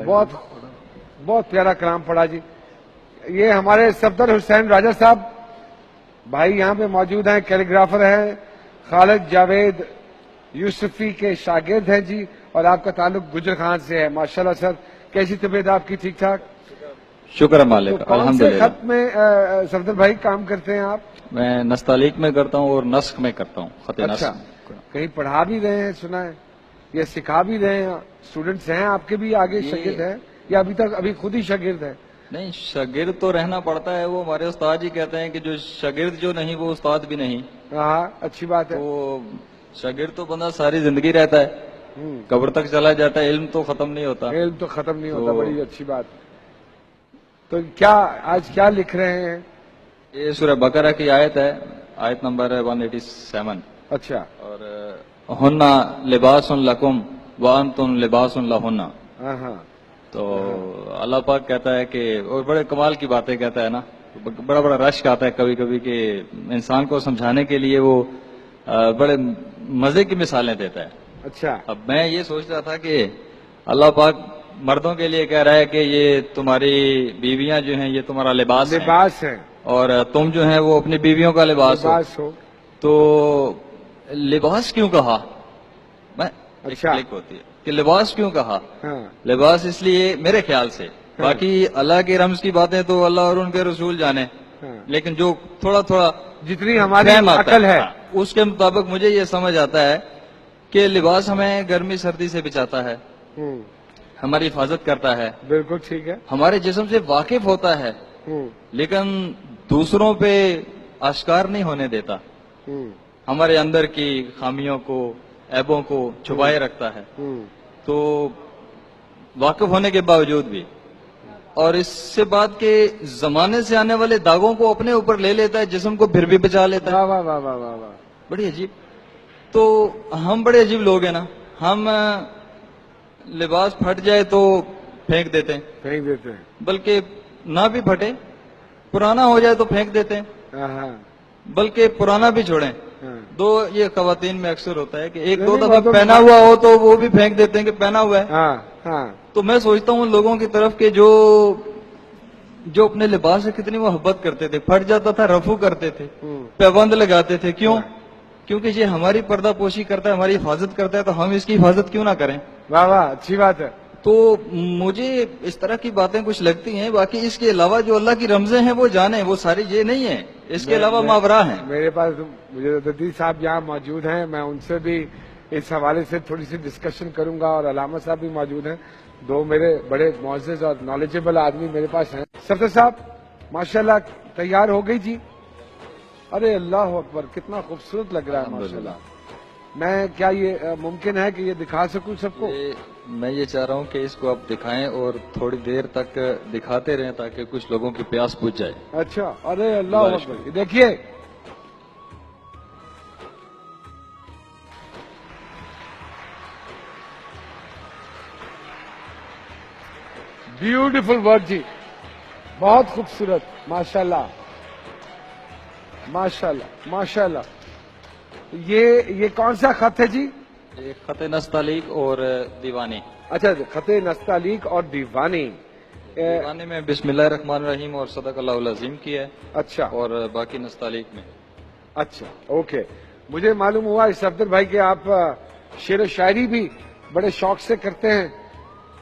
بہت بہت پیارا کلام پڑھا جی. یہ ہمارے صفدر حسین راجہ صاحب بھائی یہاں پہ موجود ہیں, کیلیگرافر ہیں, خالد جاوید یوسفی کے شاگرد ہیں جی, اور آپ کا تعلق گجر خان سے ہے. ماشاءاللہ سر, کیسی طبیعت آپ کی؟ ٹھیک ٹھاک, شکر مالک, کون سے الحمدللہ. خط میں صفدر بھائی کام کرتے ہیں آپ؟ میں نستعلیق میں کرتا ہوں اور نسخ میں کرتا ہوں, خط اچھا, نسخ. کہیں پڑھا بھی رہے ہیں سنا ہے, یا سکھا بھی رہے ہیں؟ اسٹوڈنٹس ہیں آپ کے بھی آگے شاگرد ہیں, یا ابھی خود ہی شاگرد ہیں؟ نہیں, شاگرد تو رہنا پڑتا ہے. وہ ہمارے استاد جی کہتے ہیں کہ جو شاگرد جو نہیں وہ استاد بھی نہیں. ہاں, اچھی بات ہے. تو شاگرد تو بندہ ساری زندگی رہتا ہے, قبر تک چلا جاتا ہے, علم تو ختم نہیں ہوتا. علم تو ختم نہیں ہوتا, بڑی اچھی بات. تو کیا آج کیا لکھ رہے ہیں؟ یہ سورہ بقرہ کی آیت ہے, آیت نمبر 187. اچھا. اور ہننا لباس لکم وانتم لباس لہن. ہاں. تو اللہ پاک کہتا ہے کہ, اور بڑے کمال کی باتیں کہتا ہے نا, بڑا بڑا رشک آتا ہے کبھی کبھی کہ انسان کو سمجھانے کے لیے وہ بڑے مزے کی مثالیں دیتا ہے. اچھا. اب میں یہ سوچ رہا تھا کہ اللہ پاک مردوں کے لیے کہہ رہا ہے کہ یہ تمہاری بیویاں جو ہیں یہ تمہارا لباس ہے, اور تم جو ہیں وہ اپنی بیویوں کا لباس ہو. تو لباس کیوں کہا؟ اچھا ہوتی ہے کہ لباس کیوں کہا؟ ہاں. لباس اس لیے میرے خیال سے, باقی اللہ کے رمز کی باتیں تو اللہ اور ان کے رسول جانے, لیکن جو تھوڑا تھوڑا جتنی ہماری عقل ہے اس کے مطابق مجھے یہ سمجھ آتا ہے کہ لباس ہمیں گرمی سردی سے بچاتا ہے, ہماری حفاظت کرتا ہے. بالکل ٹھیک ہے. ہمارے جسم سے واقف ہوتا ہے, لیکن دوسروں پہ آشکار نہیں ہونے دیتا. ہمارے اندر کی خامیوں کو, عیبوں کو چھپائے رکھتا ہے. تو واقف ہونے کے باوجود بھی, اور اس سے بات کے زمانے سے آنے والے داغوں کو اپنے اوپر لے لیتا ہے, جسم کو پھر بھی بچا لیتا ہے. واہ واہ واہ واہ واہ, بڑی عجیب. تو ہم بڑے عجیب لوگ ہیں نا, ہم لباس پھٹ جائے تو پھینک دیتے ہیں, بلکہ نہ بھی پھٹے, پرانا ہو جائے تو پھینک دیتے ہیں, بلکہ پرانا بھی چھوڑیں. دو یہ خواتین میں اکثر ہوتا ہے کہ ایک دو دفعہ پہنا ہوا ہو تو وہ بھی پھینک دیتے ہیں کہ پہنا ہوا ہے. تو میں سوچتا ہوں ان لوگوں کی طرف کہ جو اپنے لباس سے کتنی محبت کرتے تھے, پھٹ جاتا تھا رفو کرتے تھے, پابند لگاتے تھے. کیوں؟ کیونکہ یہ ہماری پردہ پوشی کرتا ہے, ہماری حفاظت کرتا ہے, تو ہم اس کی حفاظت کیوں نہ کریں؟ واہ واہ, اچھی بات ہے. تو مجھے اس طرح کی باتیں کچھ لگتی ہیں. باقی اس کے علاوہ جو اللہ کی رمزیں ہیں وہ جانیں, وہ ساری یہ نہیں ہیں, اس کے علاوہ ماورا ہیں. میرے پاس مجھے صاحب یہاں موجود ہیں, میں ان سے بھی اس حوالے سے تھوڑی سی ڈسکشن کروں گا, اور علامہ صاحب بھی موجود ہیں, دو میرے بڑے معزز اور نالجبل آدمی میرے پاس ہیں. صفدر صاحب ماشاءاللہ تیار ہو گئی جی؟ ارے اللہ اکبر, کتنا خوبصورت لگ رہا ہے ماشاءاللہ. میں کیا یہ ممکن ہے کہ یہ دکھا سکوں سب کو؟ میں یہ چاہ رہا ہوں کہ اس کو آپ دکھائیں اور تھوڑی دیر تک دکھاتے رہیں تاکہ کچھ لوگوں کی پیاس بجھ جائے. اچھا, ارے اللہ اکبر, دیکھیے بیوٹیفل ورک جی, بہت خوبصورت, ماشاءاللہ ماشاءاللہ ماشاءاللہ. یہ کون سا خط ہے جی؟ خط نستعلیق اور دیوانی. اچھا, خط نستعلیق اور دیوانی. دیوانی میں بسم اللہ الرحمن الرحیم اور صدق اللہ العظیم کی ہے. اچھا, اور باقی نستعلیق میں. اچھا اوکے. مجھے معلوم ہوا صفدر بھائی کہ آپ شعر و شاعری بھی بڑے شوق سے کرتے ہیں.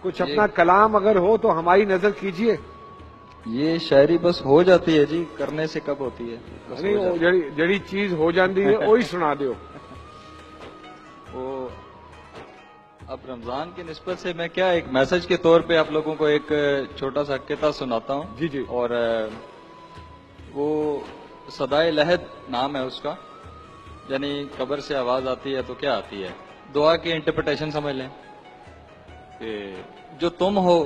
کچھ اپنا کلام اگر ہو تو ہماری نظر کیجئے. یہ شاعری بس ہو جاتی ہے جی, کرنے سے کب ہوتی ہے؟ نہیں, جڑی چیز ہو جاتی ہے وہی سنا دیو. وہ اب رمضان کی نسبت سے میں کیا ایک میسج کے طور پہ آپ لوگوں کو ایک چھوٹا سا قطعہ سناتا ہوں. جی جی. اور وہ صدائے لحد نام ہے اس کا, یعنی قبر سے آواز آتی ہے تو کیا آتی ہے, دعا کی انٹرپریٹیشن سمجھ لیں کہ جو تم ہو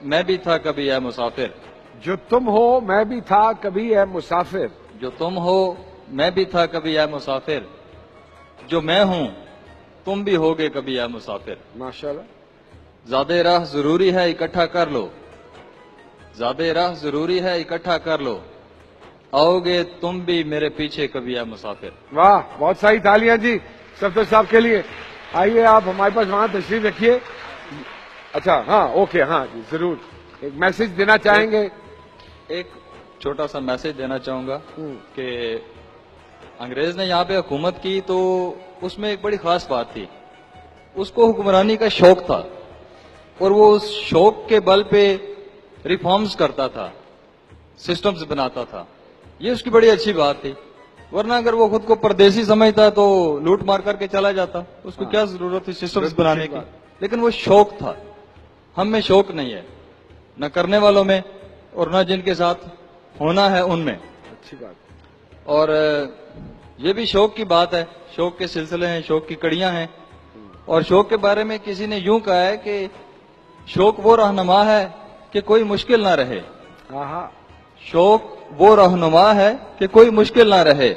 میں بھی تھا کبھی اے مسافر, جو تم ہو میں بھی تھا کبھی اے مسافر, جو تم ہو میں بھی تھا کبھی اے مسافر, جو میں ہوں تم بھی ہوگے کبھی اے مسافر. ماشاءاللہ. زیادہ راہ ضروری ہے اکٹھا کر لو, زیادہ راہ ضروری ہے اکٹھا کر لو, آؤ گے تم بھی میرے پیچھے کبھی اے مسافر. واہ, بہت ساری تالیاں جی صفدر صاحب کے لیے. آئیے آپ ہمارے پاس وہاں تشریف رکھیے. اچھا ہاں اوکے ہاں جی ضرور ایک میسج دینا چاہیں گے. ایک چھوٹا سا میسج دینا چاہوں گا کہ انگریز نے یہاں پہ حکومت کی تو اس میں ایک بڑی خاص بات تھی. اس کو حکمرانی کا شوق تھا اور وہ اس شوق کے بل پہ ریفارمز کرتا تھا, سسٹمز بناتا تھا. یہ اس کی بڑی اچھی بات تھی. ورنہ اگر وہ خود کو پردیسی سمجھتا تو لوٹ مار کر کے چلا جاتا. اس کو کیا ضرورت تھی سسٹمز بنانے کی. لیکن وہ شوق تھا. ہم میں شوق نہیں ہے, نہ کرنے والوں میں اور نہ جن کے ساتھ ہونا ہے ان میں. اچھی بات. اور یہ بھی شوق کی بات ہے, شوق کے سلسلے ہیں, شوق کی کڑیاں ہیں. اور شوق کے بارے میں کسی نے یوں کہا ہے کہ شوق وہ رہنما ہے کہ کوئی مشکل نہ رہے. شوق وہ رہنما ہے کہ کوئی مشکل نہ رہے,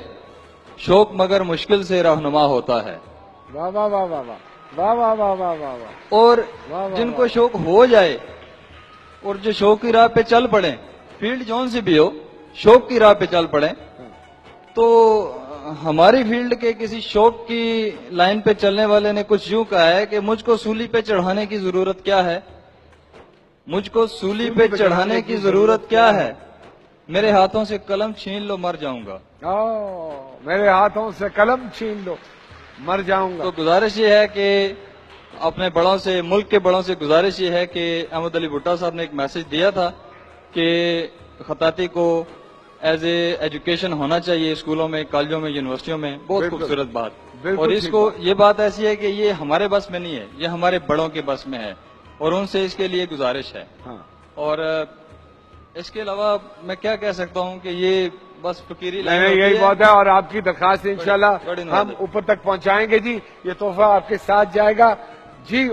شوق مگر مشکل سے رہنما ہوتا ہے. واہ واہ واہ واہ واہ واہ واہ واہ واہ واہ. اور جن کو شوق ہو جائے اور جو شوق کی راہ پہ چل پڑے, فیلڈ جون سے بھی ہو, شوق کی راہ پہ چل پڑے, تو ہماری فیلڈ کے کسی شوق کی لائن پہ چلنے والے نے کچھ یوں کہا ہے کہ مجھ کو سولی پہ چڑھانے کی ضرورت کیا ہے, مجھ کو سولی پہ چڑھانے کی ضرورت کیا ہے, میرے ہاتھوں سے قلم چھین لو مر جاؤں گا. میرے ہاتھوں سے قلم چھین لو مر جاؤں گا. تو گزارش یہ ہے کہ اپنے بڑوں سے, ملک کے بڑوں سے گزارش یہ ہے کہ احمد علی بھٹا صاحب نے ایک میسج دیا تھا کہ خطاطی کو ایز اے ایجوکیشن ہونا چاہیے اسکولوں میں, کالجوں میں, یونیورسٹیوں میں. بہت خوبصورت بات. اور اس کو یہ بات ایسی ہے کہ یہ ہمارے بس میں نہیں ہے, یہ ہمارے بڑوں کے بس میں ہے اور ان سے اس کے لیے گزارش ہے. اور اس کے علاوہ میں کیا کہہ سکتا ہوں کہ یہ بس فقیری یہی بات ہے. اور آپ کی درخواست انشاءاللہ ہم اوپر تک پہنچائیں گے جی. یہ تحفہ آپ کے ساتھ جائے گا جی.